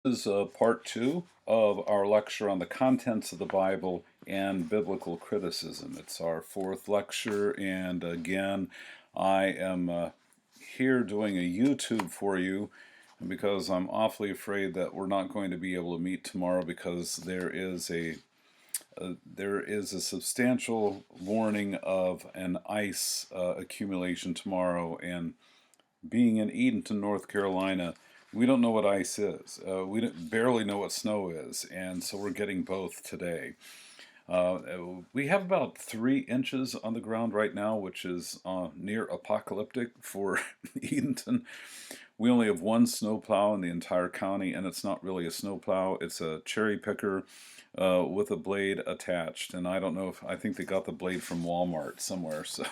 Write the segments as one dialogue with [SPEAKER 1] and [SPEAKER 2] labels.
[SPEAKER 1] This is part two of our lecture on the contents of the Bible and biblical criticism. It's our fourth lecture, and again, I am here doing a YouTube for you because I'm awfully afraid that we're not going to be able to meet tomorrow because there is a substantial warning of an ice accumulation tomorrow, and being in Edenton, North Carolina, we don't know what ice is. We barely know what snow is, and so we're getting both today. We have about 3 inches on the ground right now, which is near apocalyptic for Edenton. We only have one snowplow in the entire county, and it's not really a snowplow. It's a cherry picker with a blade attached, and I think they got the blade from Walmart somewhere. So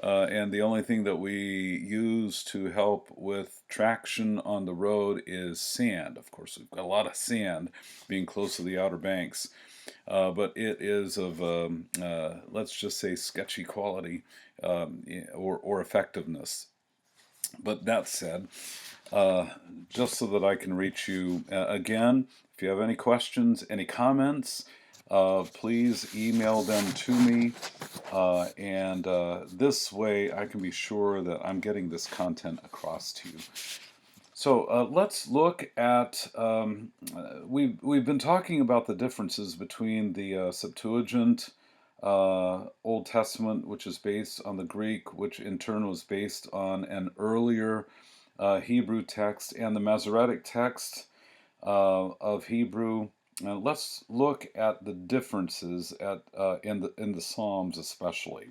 [SPEAKER 1] and the only thing that we use to help with traction on the road is sand. Of course, we've got a lot of sand being close to the Outer Banks, but it is of, let's just say, sketchy quality or effectiveness. But that said, just so that I can reach you again, if you have any questions, any comments, please email them to me, and this way I can be sure that I'm getting this content across to you. So let's look at, we've been talking about the differences between the Septuagint, Old Testament, which is based on the Greek, which in turn was based on an earlier Hebrew text, and the Masoretic text of Hebrew. Let's look at the differences in the Psalms, especially.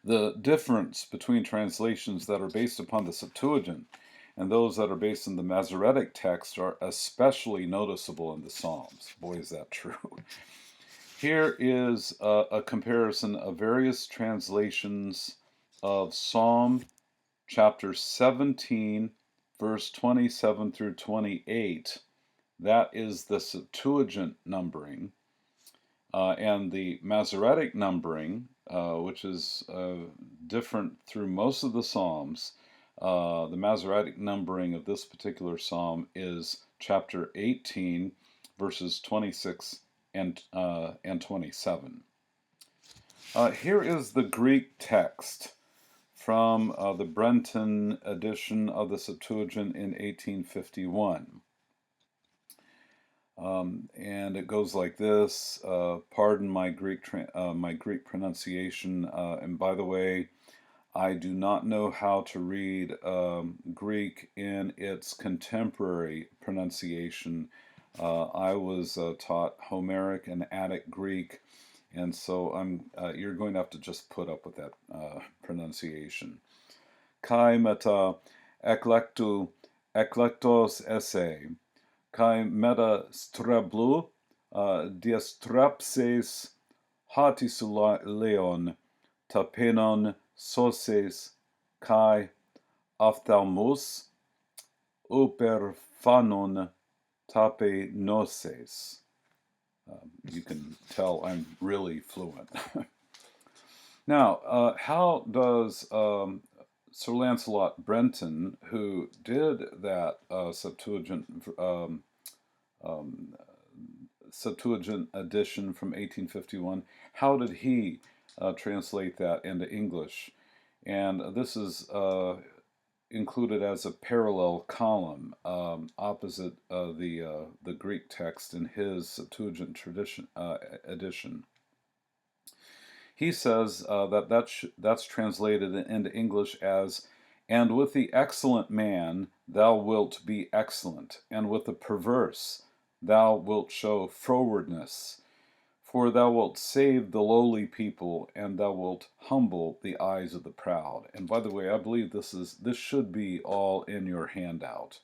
[SPEAKER 1] The difference between translations that are based upon the Septuagint and those that are based on the Masoretic text are especially noticeable in the Psalms. Boy, is that true. Here is a comparison of various translations of Psalm chapter 17, verse 27 through 28. That is the Septuagint numbering. And the Masoretic numbering, which is different through most of the Psalms, the Masoretic numbering of this particular Psalm is chapter 18, verses 26 and 27. Here is the Greek text from the Brenton edition of the Septuagint in 1851. And it goes like this. Pardon my Greek pronunciation. And by the way, I do not know how to read Greek in its contemporary pronunciation. I was taught Homeric and Attic Greek, and so you're going to have to just put up with that pronunciation. Kai meta eklektos esse. Kai meta streblu diastrapses hatisleon tapenon soses kai ophthalmos uperphanon tape noses. You can tell I'm really fluent. Now, how does Sir Lancelot Brenton, who did that Septuagint edition from 1851, how did he translate that into English? And this is included as a parallel column opposite the Greek text in his Septuagint edition. He says that's translated into English as, "And with the excellent man thou wilt be excellent, and with the perverse thou wilt show frowardness. For thou wilt save the lowly people, and thou wilt humble the eyes of the proud." And by the way, I believe this should be all in your handout.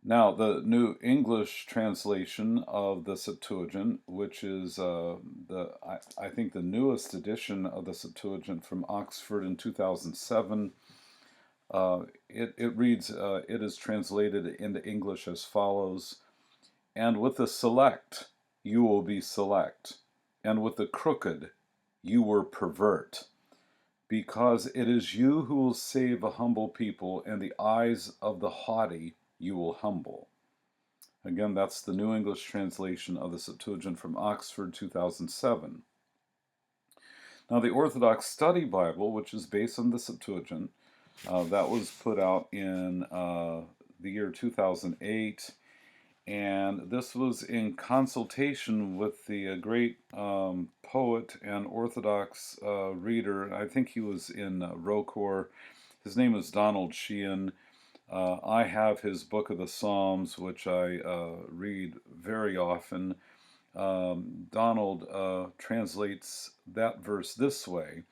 [SPEAKER 1] Now, the New English translation of the Septuagint, which is I think the newest edition of the Septuagint from Oxford in 2007, it reads, it is translated into English as follows: "And with the select you will be select, and with the crooked you will pervert. because it is you who will save a humble people, and the eyes of the haughty you will humble. Again, that's the New English translation of the Septuagint from Oxford, 2007. Now, the Orthodox Study Bible, which is based on the Septuagint, that was put out in the year 2008, and this was in consultation with the great poet and Orthodox reader. I think he was in Rocor. His name is Donald Sheehan. I have his Book of the Psalms, which I read very often. Donald translates that verse this way: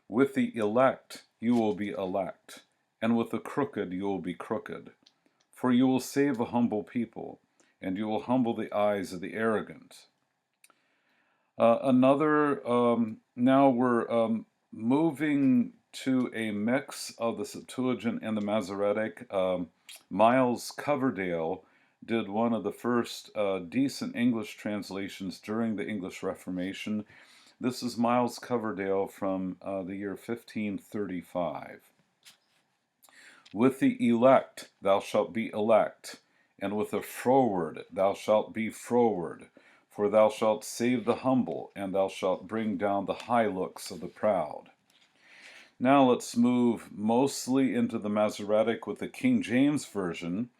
[SPEAKER 1] with the elect you will be elect, and with the crooked you will be crooked. For you will save a humble people, and you will humble the eyes of the arrogant. Now we're moving to a mix of the Septuagint and the Masoretic. Miles Coverdale did one of the first decent English translations during the English Reformation. This is Miles Coverdale from the year 1535. With the elect thou shalt be elect, and with the froward thou shalt be froward. For thou shalt save the humble, and thou shalt bring down the high looks of the proud. Now let's move mostly into the Masoretic with the King James Version.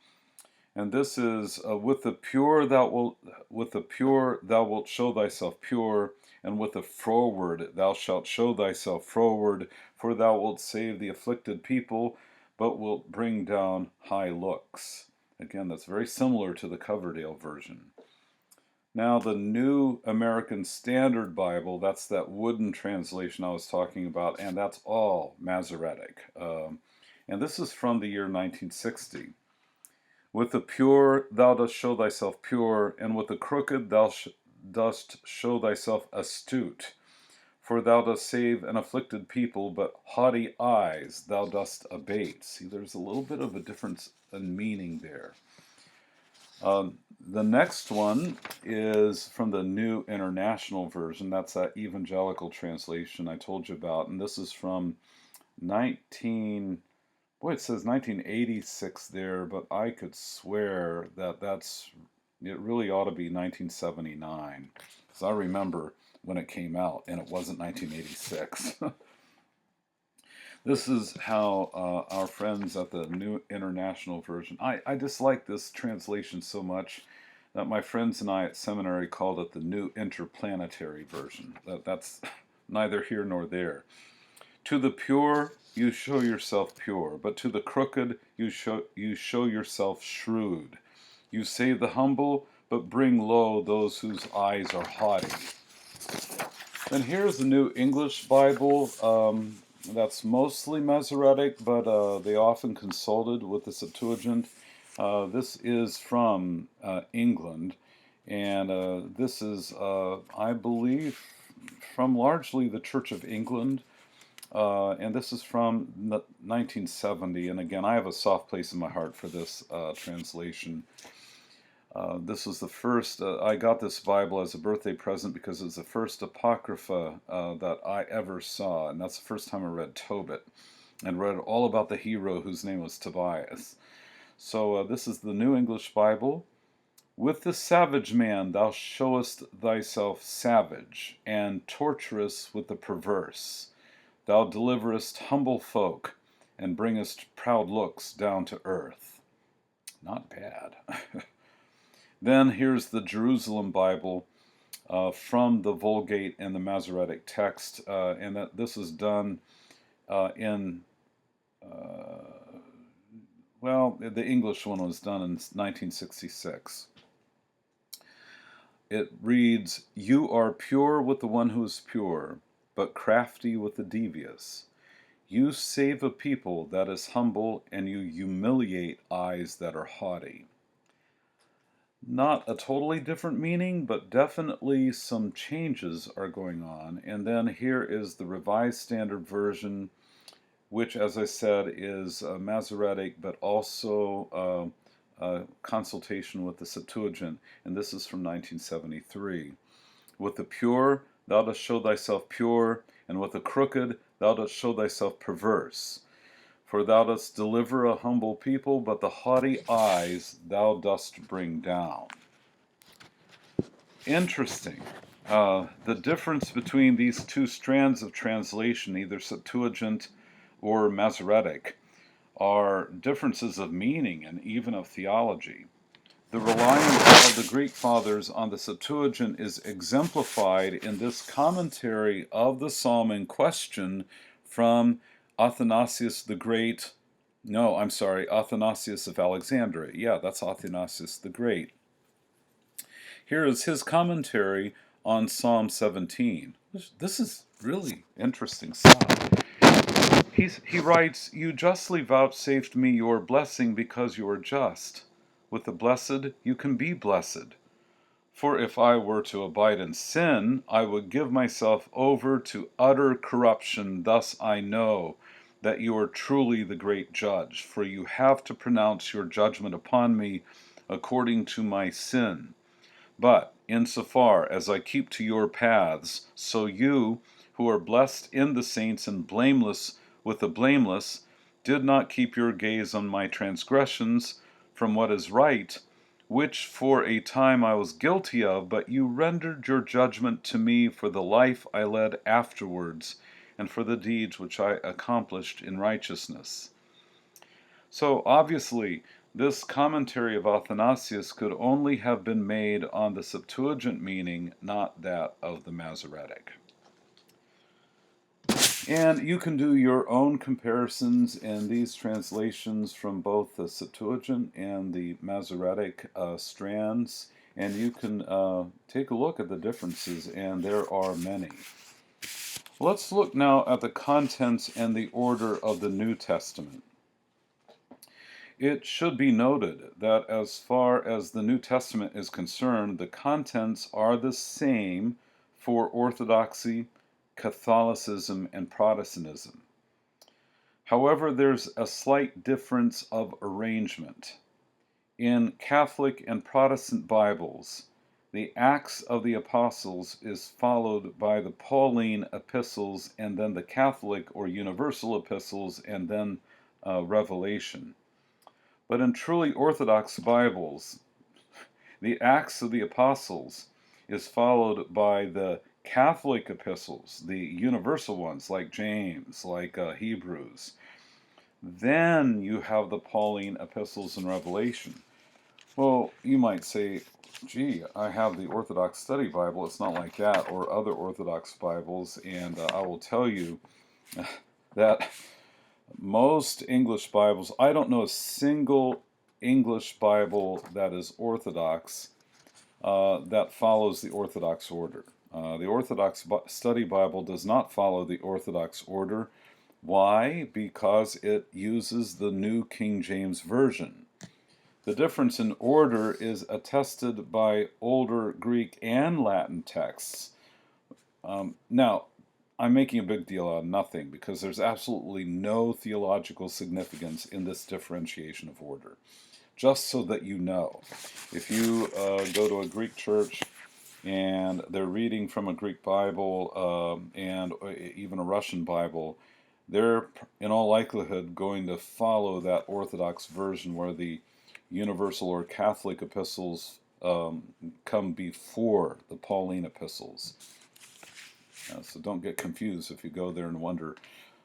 [SPEAKER 1] And this is with the pure thou wilt show thyself pure, and with the froward thou shalt show thyself froward, for thou wilt save the afflicted people, but wilt bring down high looks. Again, that's very similar to the Coverdale version. Now the New American Standard Bible, that's that wooden translation I was talking about, and that's all Masoretic. And this is from the year 1960. With the pure thou dost show thyself pure, and with the crooked thou dost show thyself astute. For thou dost save an afflicted people, but haughty eyes thou dost abate. See, there's a little bit of a difference in meaning there. The next one is from the New International Version. That's that evangelical translation I told you about, and this is from it says 1986 there, but I could swear that it really ought to be 1979, because I remember when it came out, and it wasn't 1986. This is how our friends at the New International Version, I dislike this translation so much that my friends and I at seminary called it the New Interplanetary Version. That's neither here nor there. To the pure you show yourself pure, but to the crooked you show yourself shrewd. You save the humble, but bring low those whose eyes are haughty. Then here's the New English Bible. That's mostly Masoretic, but they often consulted with the Septuagint. This is from England, and this is, I believe, from largely the Church of England. And this is from 1970, and again, I have a soft place in my heart for this translation. This was the first, I got this Bible as a birthday present because it was the first Apocrypha that I ever saw, and that's the first time I read Tobit, and read all about the hero whose name was Tobias. So this is the New English Bible. With the savage man thou showest thyself savage, and torturous with the perverse. Thou deliverest humble folk, and bringest proud looks down to earth. Not bad. Then here's the Jerusalem Bible from the Vulgate and the Masoretic text, and that this is done the English one was done in 1966. It reads, "You are pure with the one who is pure, but crafty with the devious. You save a people that is humble, and you humiliate eyes that are haughty." Not a totally different meaning, but definitely some changes are going on. And then here is the Revised Standard Version, which, as I said, is Masoretic, but also consultation with the Septuagint. And this is from 1973. With the pure thou dost show thyself pure, and with the crooked thou dost show thyself perverse. For thou dost deliver a humble people, but the haughty eyes thou dost bring down. Interesting. The difference between these two strands of translation, either Septuagint or Masoretic, are differences of meaning and even of theology. The reliance of the Greek fathers on the Septuagint is exemplified in this commentary of the psalm in question from Athanasius the Great. No, I'm sorry, Athanasius of Alexandria. Yeah, that's Athanasius the Great. Here is his commentary on Psalm 17. This is really interesting stuff. He writes, "You justly vouchsafed me your blessing because you are just. With the blessed you can be blessed. For if I were to abide in sin, I would give myself over to utter corruption. Thus I know that you are truly the great judge, for you have to pronounce your judgment upon me according to my sin. But insofar as I keep to your paths, so you, who are blessed in the saints and blameless with the blameless, did not keep your gaze on my transgressions from what is right, which for a time I was guilty of, but you rendered your judgment to me for the life I led afterwards, and for the deeds which I accomplished in righteousness." So obviously, this commentary of Athanasius could only have been made on the Septuagint meaning, not that of the Masoretic. And you can do your own comparisons in these translations from both the Septuagint and the Masoretic strands, and you can take a look at the differences, and there are many. Let's look now at the contents and the order of the New Testament. It should be noted that as far as the New Testament is concerned, the contents are the same for Orthodoxy, Catholicism, and Protestantism. However, there's a slight difference of arrangement. In Catholic and Protestant Bibles, the Acts of the Apostles is followed by the Pauline epistles, and then the Catholic or Universal epistles, and then Revelation. But in truly Orthodox Bibles, the Acts of the Apostles is followed by the Catholic epistles, the universal ones like James, like Hebrews. Then you have the Pauline epistles and Revelation. Well, you might say, gee, I have the Orthodox Study Bible. It's not like that, or other Orthodox Bibles, and I will tell you that most English Bibles, I don't know a single English Bible that is Orthodox that follows the Orthodox order. The Orthodox Study Bible does not follow the Orthodox order. Why? Because it uses the New King James Version. The difference in order is attested by older Greek and Latin texts. Now, I'm making a big deal out of nothing because there's absolutely no theological significance in this differentiation of order. Just so that you know, if you go to a Greek church and they're reading from a Greek Bible and even a Russian Bible, they're in all likelihood going to follow that Orthodox version where the Universal or Catholic epistles come before the Pauline epistles. So don't get confused if you go there and wonder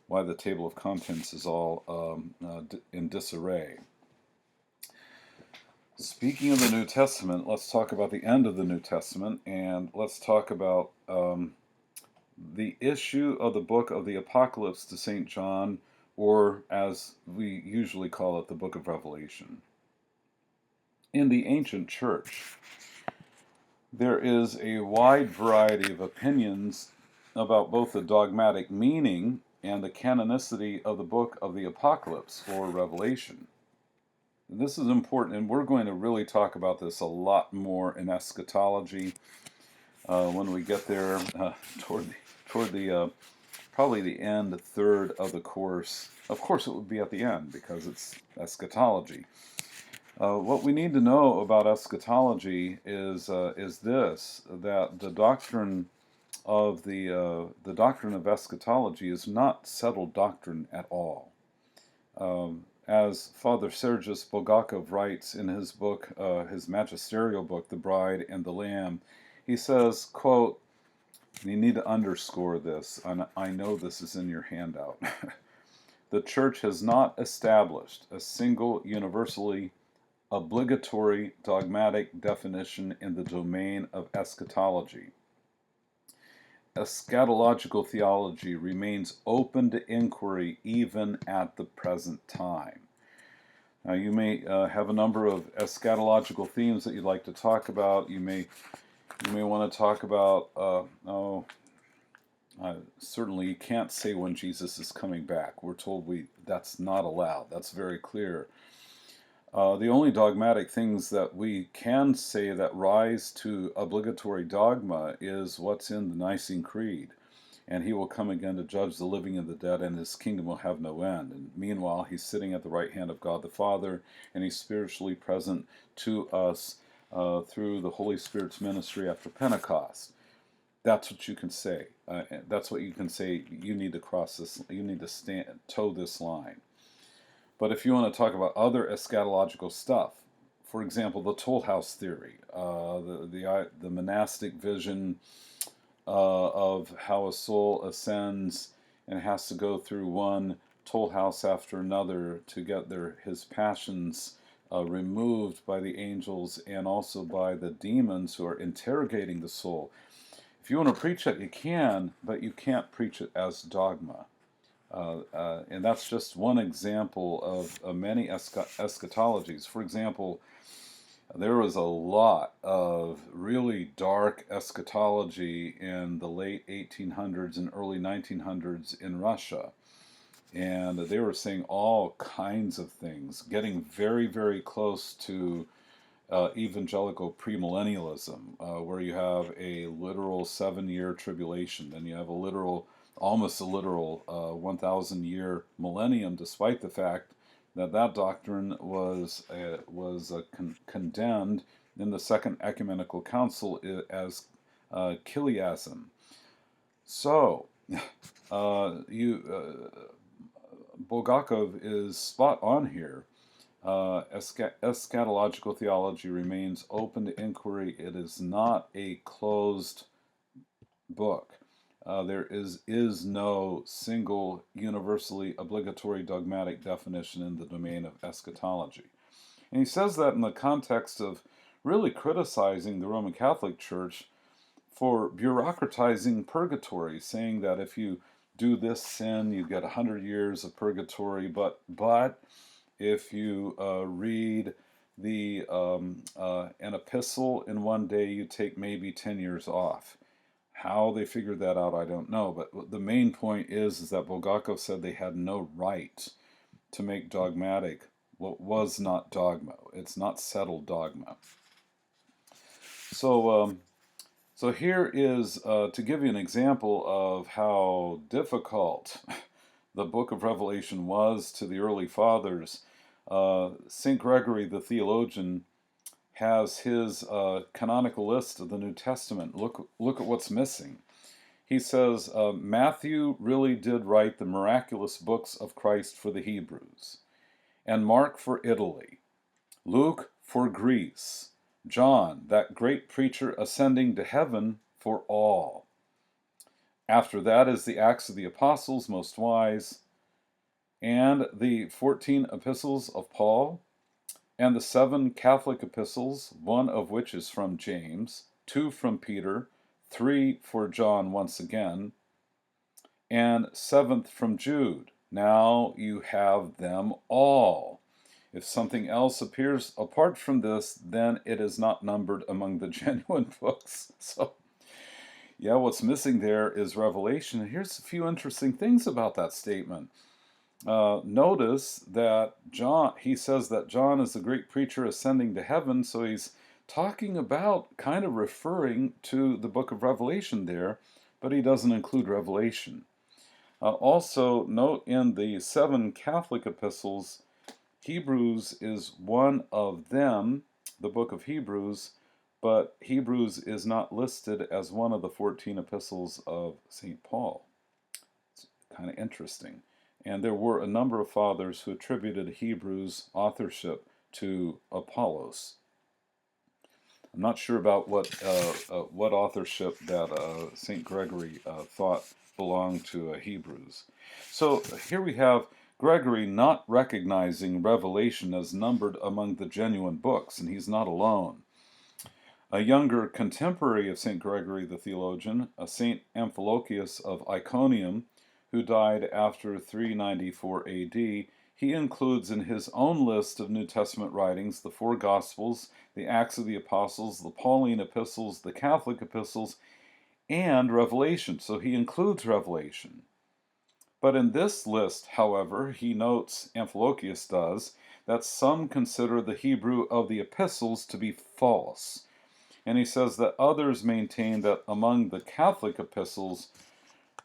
[SPEAKER 1] why the table of contents is all in disarray. Speaking of the New Testament, let's talk about the end of the New Testament, and let's talk about the issue of the book of the Apocalypse to St. John, or as we usually call it, the book of Revelation. In the ancient church, there is a wide variety of opinions about both the dogmatic meaning and the canonicity of the book of the Apocalypse, or Revelation. This is important, and we're going to really talk about this a lot more in eschatology when we get there toward the probably the end third of the course. Of course, it would be at the end because it's eschatology. What we need to know about eschatology is this: that the doctrine of the doctrine of eschatology is not settled doctrine at all. As Father Sergius Bulgakov writes in his book, his magisterial book, The Bride and the Lamb, he says, quote, and you need to underscore this, and I know this is in your handout. The Church has not established a single universally obligatory dogmatic definition in the domain of eschatology. Eschatological theology remains open to inquiry even at the present time. Now, you may have a number of eschatological themes that you'd like to talk about. You may want to talk about, certainly you can't say when Jesus is coming back. We're told that's not allowed. That's very clear. The only dogmatic things that we can say that rise to obligatory dogma is what's in the Nicene Creed. And he will come again to judge the living and the dead, and his kingdom will have no end. And meanwhile, he's sitting at the right hand of God the Father, and he's spiritually present to us through the Holy Spirit's ministry after Pentecost. That's what you can say. That's what you can say. You need to cross this. You need to toe this line. But if you want to talk about other eschatological stuff, for example, the toll house theory, the monastic vision of how a soul ascends and has to go through one toll house after another to get his passions removed by the angels and also by the demons who are interrogating the soul. If you want to preach it, you can, but you can't preach it as dogma. And that's just one example of many eschatologies. For example, there was a lot of really dark eschatology in the late 1800s and early 1900s in Russia. And they were saying all kinds of things, getting very, very close to evangelical premillennialism, where you have a literal 7-year tribulation, then you have almost a literal 1,000-year millennium, despite the fact that doctrine was condemned in the Second Ecumenical Council as chiliasm. So, Bulgakov is spot on here. Eschatological theology remains open to inquiry. It is not a closed book. There is no single universally obligatory dogmatic definition in the domain of eschatology. And he says that in the context of really criticizing the Roman Catholic Church for bureaucratizing purgatory, saying that if you do this sin, you get 100 years of purgatory, but if you read an epistle in one day, you take maybe 10 years off. How they figured that out, I don't know. But the main point is that Bulgakov said they had no right to make dogmatic what was not dogma. It's not settled dogma. So here is, to give you an example of how difficult the book of Revelation was to the early fathers, St. Gregory the theologian has his canonical list of the New Testament. Look at what's missing. He says, Matthew really did write the miraculous books of Christ for the Hebrews, and Mark for Italy, Luke for Greece, John, that great preacher ascending to heaven, for all. After that is the Acts of the Apostles, most wise, and the 14 epistles of Paul, and the 7 Catholic epistles, one of which is from James, 2 from Peter, 3 for John once again, and 7th from Jude. Now you have them all. If something else appears apart from this, then it is not numbered among the genuine books. So, yeah, what's missing there is Revelation. Here's a few interesting things about that statement. Notice that he says that John is the great preacher ascending to heaven, so he's talking about, kind of referring to the book of Revelation there, but he doesn't include Revelation. Also, note in the 7 Catholic epistles, Hebrews is one of them, the book of Hebrews, but Hebrews is not listed as one of the 14 epistles of St. Paul. It's kind of interesting. And there were a number of fathers who attributed Hebrews' authorship to Apollos. I'm not sure about what authorship that St. Gregory thought belonged to Hebrews. So here we have Gregory not recognizing Revelation as numbered among the genuine books, and he's not alone. A younger contemporary of St. Gregory the theologian, St. Amphilochius of Iconium, who died after 394 AD, he includes in his own list of New Testament writings the four Gospels, the Acts of the Apostles, the Pauline epistles, the Catholic epistles, and Revelation. So he includes Revelation. But in this list, however, he notes, Amphilochius does, that some consider the Hebrew of the epistles to be false. And he says that others maintain that among the Catholic epistles,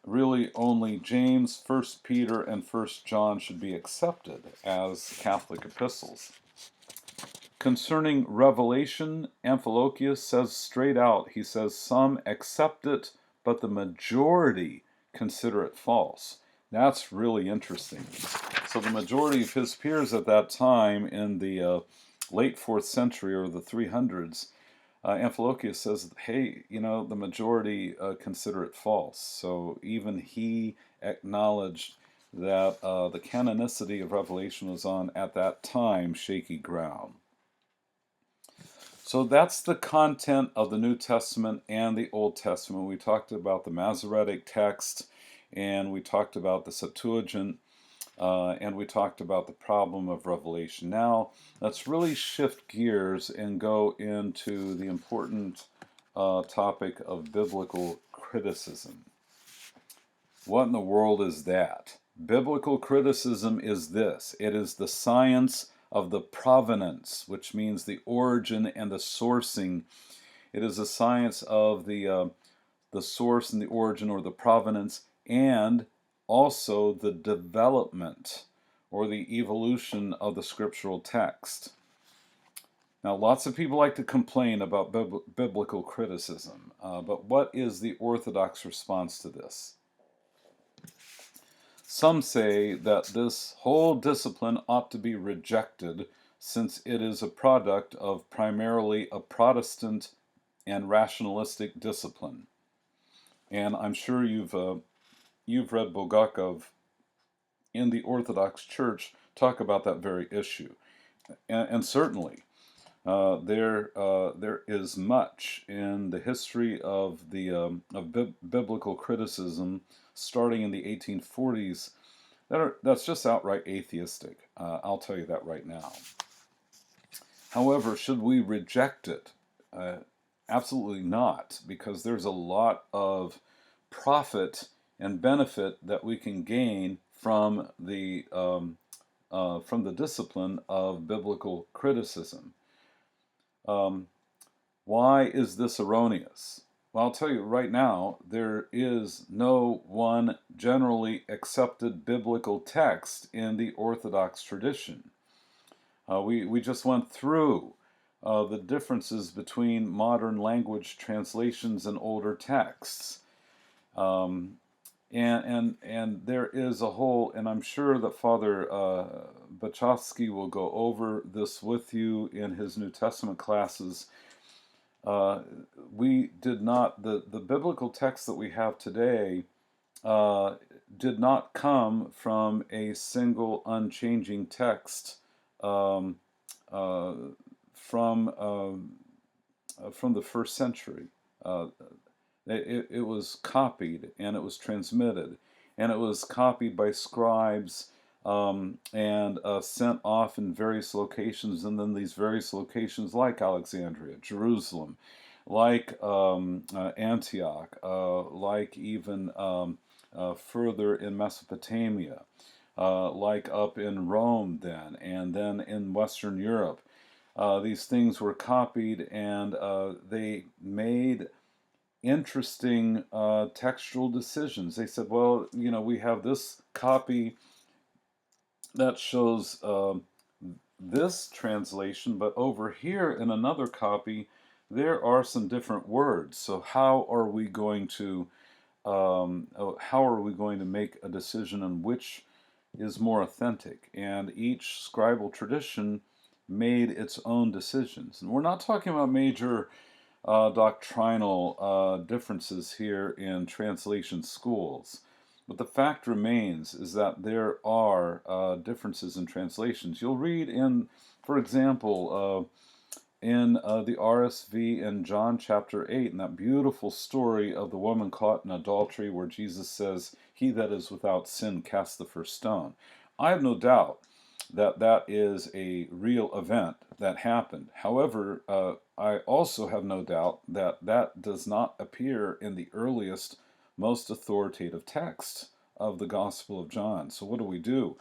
[SPEAKER 1] really only James, 1 Peter, and 1 John should be accepted as Catholic epistles. Concerning Revelation, Amphilochius says straight out, he says, some accept it, but the majority consider it false. That's really interesting. So the majority of his peers at that time in the late 4th century or the 300s, Amphilochius says, hey, the majority consider it false. So even he acknowledged that the canonicity of Revelation was on, at that time, shaky ground. So that's the content of the New Testament and the Old Testament. We talked about the Masoretic text, and we talked about the Septuagint, and we talked about the problem of Revelation. Now, let's really shift gears and go into the important topic of biblical criticism. What in the world is that? Biblical criticism is this. It is the science of the provenance, which means the origin and the sourcing. It is a science of the source and the origin, or the provenance, and also the development or the evolution of the scriptural text. Now, lots of people like to complain about biblical criticism, but what is the Orthodox response to this? Some say that this whole discipline ought to be rejected, since it is a product of primarily a Protestant and rationalistic discipline. And I'm sure you've read Bulgakov in the Orthodox Church talk about that very issue. And certainly, there is much in the history of biblical criticism, starting in the 1840s, that's just outright atheistic. I'll tell you that right now. However, should we reject it? Absolutely not, because there's a lot of profit and benefit that we can gain from the discipline of biblical criticism. Why is this erroneous? Well, I'll tell you right now, there is no one generally accepted biblical text in the Orthodox tradition. We just went through the differences between modern language translations and older texts. And there is a whole, and I'm sure that Father Bachowski will go over this with you in his New Testament classes. We did not, the biblical text that we have today did not come from a single unchanging text from the first century. It was copied, and it was transmitted, and it was copied by scribes and sent off in various locations, and then these various locations like Alexandria, Jerusalem, like Antioch, like even further in Mesopotamia, like up in Rome then, and then in Western Europe. These things were copied, and they made interesting textual decisions. They said, well, we have this copy that shows this translation, but over here in another copy, there are some different words. So how are we going to make a decision on which is more authentic? And each scribal tradition made its own decisions. And we're not talking about major doctrinal differences here in translation schools. But the fact remains is that there are differences in translations. You'll read in, for example, in the RSV in John chapter 8, in that beautiful story of the woman caught in adultery, where Jesus says, "He that is without sin cast the first stone." I have no doubt that that is a real event that happened. However, I also have no doubt that that does not appear in the earliest, most authoritative text of the Gospel of John. So what do?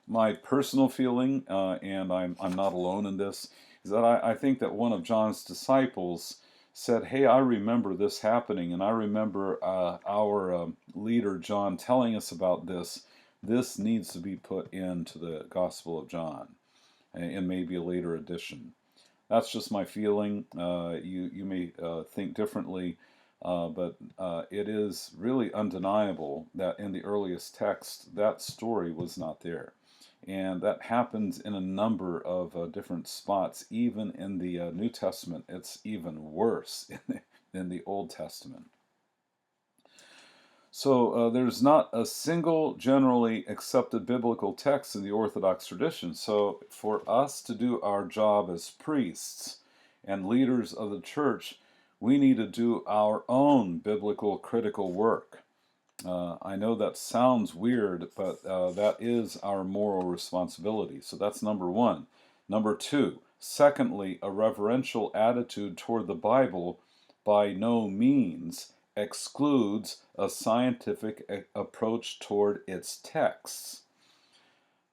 [SPEAKER 1] My personal feeling, and I'm not alone in this, is that I think that one of John's disciples said, "Hey, I remember this happening, and I remember our leader John telling us about this. This needs to be put into the Gospel of John, and maybe a later edition." That's just my feeling. You may think differently, but it is really undeniable that in the earliest text, that story was not there. And that happens in a number of different spots. Even in the New Testament, it's even worse in the Old Testament. So there's not a single generally accepted biblical text in the Orthodox tradition. So for us to do our job as priests and leaders of the church, we need to do our own biblical critical work. I know that sounds weird, but that is our moral responsibility. So that's number one. Number two, secondly, a reverential attitude toward the Bible by no means excludes a scientific approach toward its texts.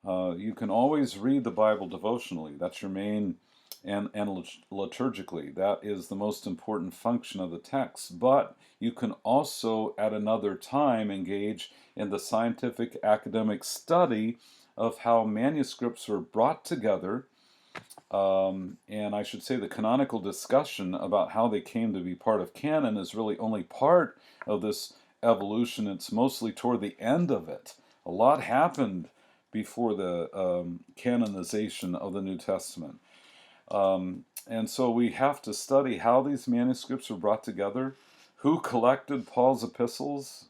[SPEAKER 1] You can always read the Bible devotionally. That's your main, and liturgically. That is the most important function of the text. But you can also, at another time, engage in the scientific academic study of how manuscripts were brought together. And I should say the canonical discussion about how they came to be part of canon is really only part of this evolution. It's mostly toward the end of it. A lot happened before the canonization of the New Testament. And so we have to study how these manuscripts were brought together, who collected Paul's epistles.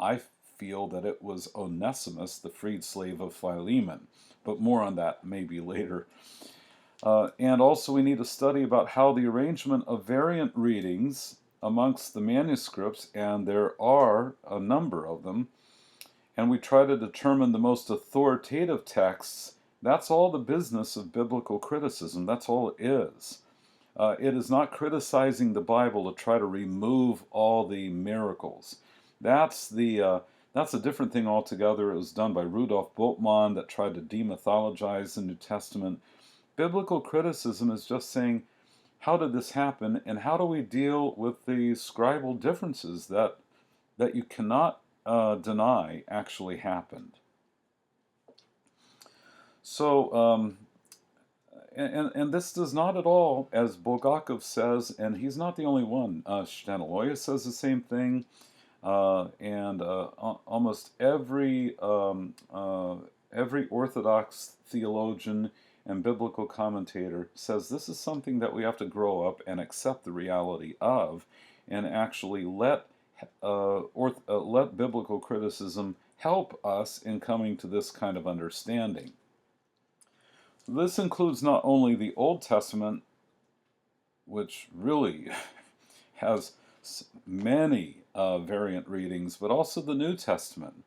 [SPEAKER 1] I feel that it was Onesimus, the freed slave of Philemon, but more on that maybe later. And also we need to study about how the arrangement of variant readings amongst the manuscripts, and there are a number of them, and we try to determine the most authoritative texts. That's all the business of biblical criticism. That's all it is. It is not criticizing the Bible to try to remove all the miracles. That's a different thing altogether. It was done by Rudolf Bultmann that tried to demythologize the New Testament. Biblical criticism is just saying, how did this happen, and how do we deal with the scribal differences that you cannot deny actually happened? So, and this does not at all, as Bulgakov says, and he's not the only one. Staniloya says the same thing, and almost every Orthodox theologian and biblical commentator says this is something that we have to grow up and accept the reality of, and actually let biblical criticism help us in coming to this kind of understanding. This includes not only the Old Testament, which really has many variant readings, but also the New Testament.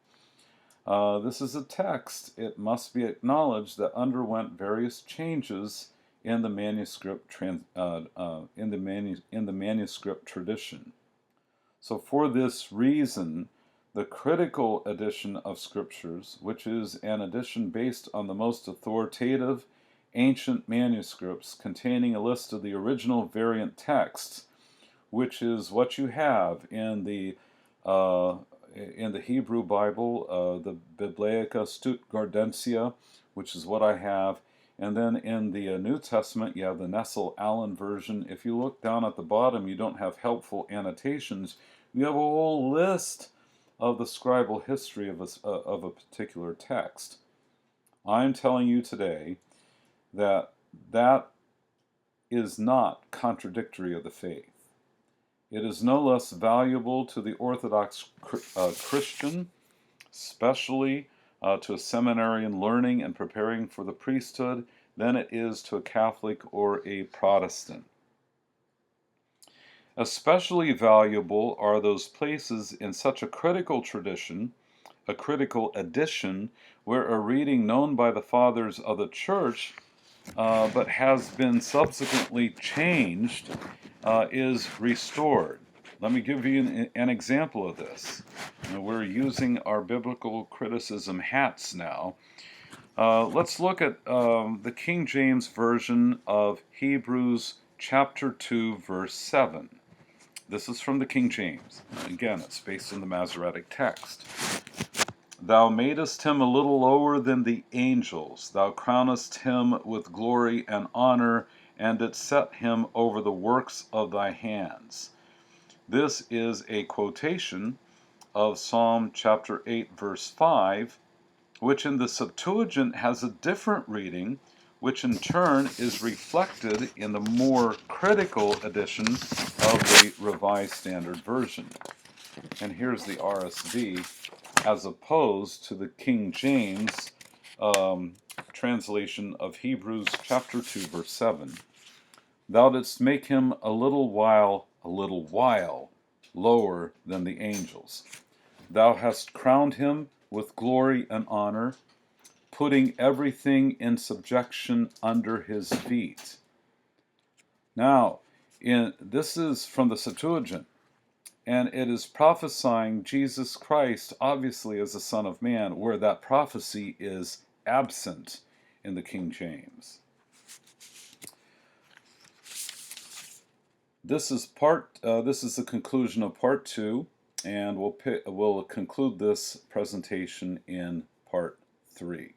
[SPEAKER 1] This is a text, it must be acknowledged, that underwent various changes in the manuscript manuscript tradition. So for this reason, the critical edition of Scriptures, which is an edition based on the most authoritative ancient manuscripts containing a list of the original variant texts, which is what you have in the Hebrew Bible, the Biblaica Stuttgartensia, which is what I have, And then in the New Testament, you have the Nestle-Aland version. If you look down at the bottom, you don't have helpful annotations. You have a whole list of the scribal history of a particular text. I'm telling you today that that is not contradictory of the faith. It is no less valuable to the Orthodox Christian, especially to a seminarian learning and preparing for the priesthood, than it is to a Catholic or a Protestant. Especially valuable are those places in such a critical tradition, a critical edition, where a reading known by the fathers of the Church but has been subsequently changed is restored. Let me give you an example of this. We're using our biblical criticism hats now. Let's look at the King James Version of Hebrews chapter 2, verse 7. This is from the King James. Again, it's based on the Masoretic text. Thou madest him a little lower than the angels. Thou crownest him with glory and honor, and didst set him over the works of thy hands. This is a quotation of Psalm chapter 8, verse 5, which in the Septuagint has a different reading, which in turn is reflected in the more critical edition of the Revised Standard Version. And here's the RSV, as opposed to the King James translation of Hebrews chapter 2, verse 7. Thou didst make him a little while lower than the angels. Thou hast crowned him with glory and honor, putting everything in subjection under his feet. Now, this is from the Septuagint, and it is prophesying Jesus Christ, obviously as the Son of Man, where that prophecy is absent in the King James. This is the conclusion of part 2, and we'll conclude this presentation in part 3.